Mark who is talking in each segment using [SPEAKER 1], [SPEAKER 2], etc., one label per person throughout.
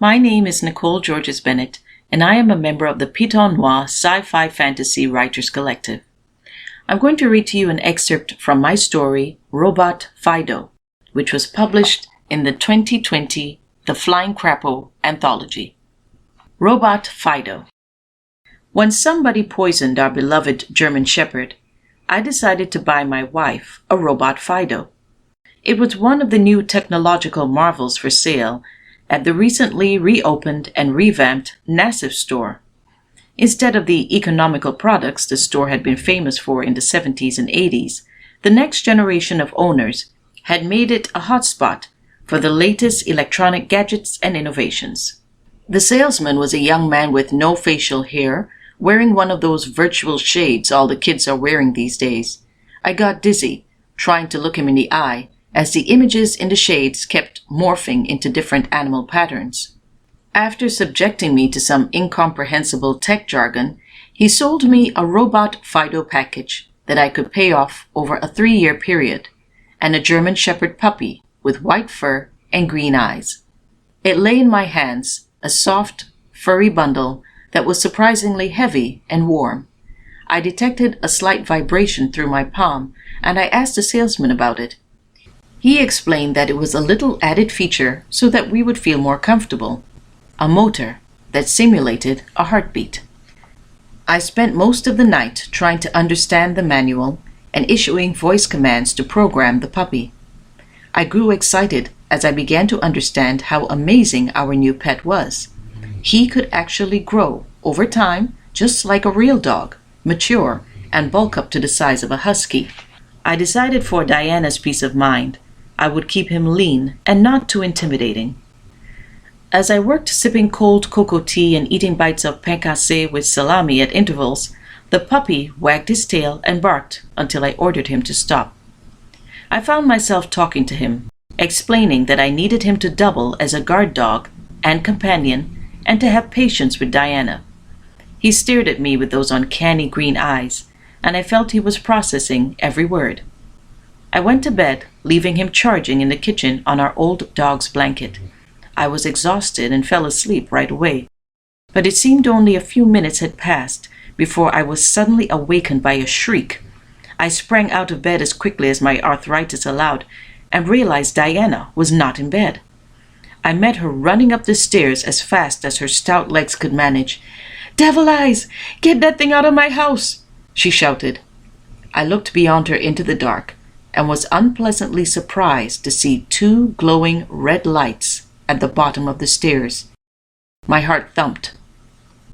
[SPEAKER 1] My name is Nicole Georges Bennett, and I am a member of the Piton Noire Sci-Fi Fantasy Writers Collective. I'm going to read to you an excerpt from my story, Robot Fido, which was published in the 2020 The Flying Crapo anthology. Robot Fido. When somebody poisoned our beloved German Shepherd, I decided to buy my wife a Robot Fido. It was one of the new technological marvels for sale at the recently reopened and revamped Nassif store. Instead of the economical products the store had been famous for in the 70s and 80s, the next generation of owners had made it a hotspot for the latest electronic gadgets and innovations. The salesman was a young man with no facial hair, wearing one of those virtual shades all the kids are wearing these days. I got dizzy trying to look him in the eye as the images in the shades kept morphing into different animal patterns. After subjecting me to some incomprehensible tech jargon, he sold me a Robot Fido package that I could pay off over a 3-year period, and a German Shepherd puppy with white fur and green eyes. It lay in my hands, a soft, furry bundle that was surprisingly heavy and warm. I detected a slight vibration through my palm, and I asked the salesman about it. He explained that it was a little added feature so that we would feel more comfortable, a motor that simulated a heartbeat. I spent most of the night trying to understand the manual and issuing voice commands to program the puppy. I grew excited as I began to understand how amazing our new pet was. He could actually grow over time, just like a real dog, mature, and bulk up to the size of a husky. I decided for Diana's peace of mind, I would keep him lean and not too intimidating. As I worked sipping cold cocoa tea and eating bites of pain cassé with salami at intervals, the puppy wagged his tail and barked until I ordered him to stop. I found myself talking to him, explaining that I needed him to double as a guard dog and companion and to have patience with Diana. He stared at me with those uncanny green eyes, and I felt he was processing every word. I went to bed, leaving him charging in the kitchen on our old dog's blanket. I was exhausted and fell asleep right away, but it seemed only a few minutes had passed before I was suddenly awakened by a shriek. I sprang out of bed as quickly as my arthritis allowed and realized Diana was not in bed. I met her running up the stairs as fast as her stout legs could manage. "Devil eyes! Get that thing out of my house!" she shouted. I looked beyond her into the dark and was unpleasantly surprised to see 2 glowing red lights at the bottom of the stairs. My heart thumped.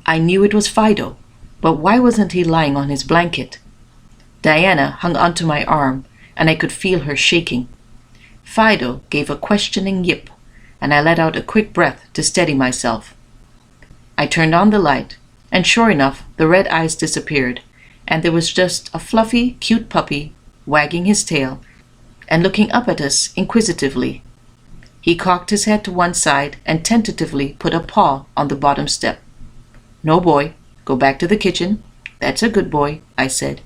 [SPEAKER 1] I knew it was Fido, but why wasn't he lying on his blanket? Diana hung onto my arm, and I could feel her shaking. Fido gave a questioning yip, and I let out a quick breath to steady myself. I turned on the light, and sure enough, the red eyes disappeared, and there was just a fluffy, cute puppy wagging his tail and looking up at us inquisitively. He cocked his head to one side and tentatively put a paw on the bottom step. "No, boy, go back to the kitchen. That's a good boy," I said.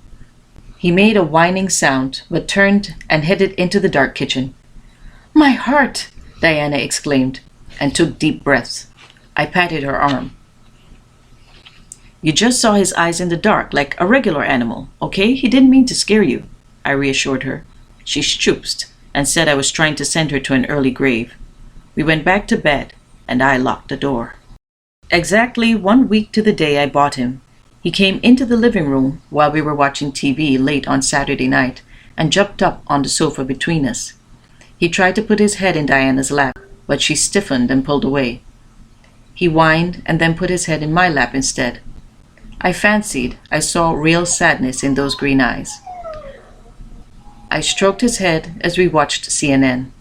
[SPEAKER 1] He made a whining sound, but turned and headed into the dark kitchen. "My heart!" Diana exclaimed, and took deep breaths. I patted her arm. "You just saw his eyes in the dark, like a regular animal, okay? He didn't mean to scare you," I reassured her. She stooped and said I was trying to send her to an early grave. We went back to bed, and I locked the door. Exactly 1 week to the day I bought him, he came into the living room while we were watching TV late on Saturday night and jumped up on the sofa between us. He tried to put his head in Diana's lap, but she stiffened and pulled away. He whined and then put his head in my lap instead. I fancied I saw real sadness in those green eyes. I stroked his head as we watched CNN.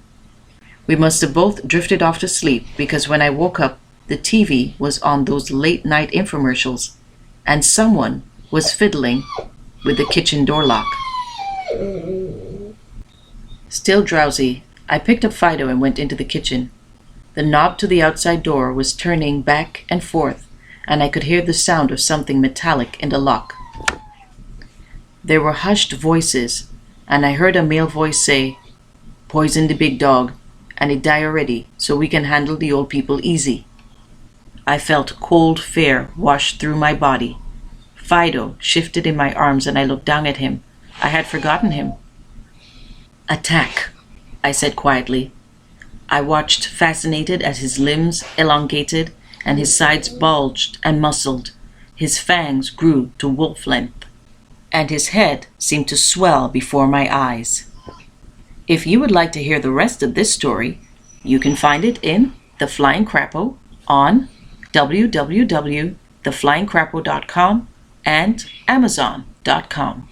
[SPEAKER 1] We must have both drifted off to sleep because when I woke up, the TV was on those late-night infomercials, and someone was fiddling with the kitchen door lock. Still drowsy, I picked up Fido and went into the kitchen. The knob to the outside door was turning back and forth, and I could hear the sound of something metallic in the lock. There were hushed voices, and I heard a male voice say, "Poison the big dog, and it die already, so we can handle the old people easy." I felt cold fear wash through my body. Fido shifted in my arms and I looked down at him. I had forgotten him. "Attack," I said quietly. I watched, fascinated, as his limbs elongated and his sides bulged and muscled. His fangs grew to wolf length, and his head seemed to swell before my eyes. If you would like to hear the rest of this story, you can find it in The Flying Crapo on www.theflyingcrapo.com and amazon.com.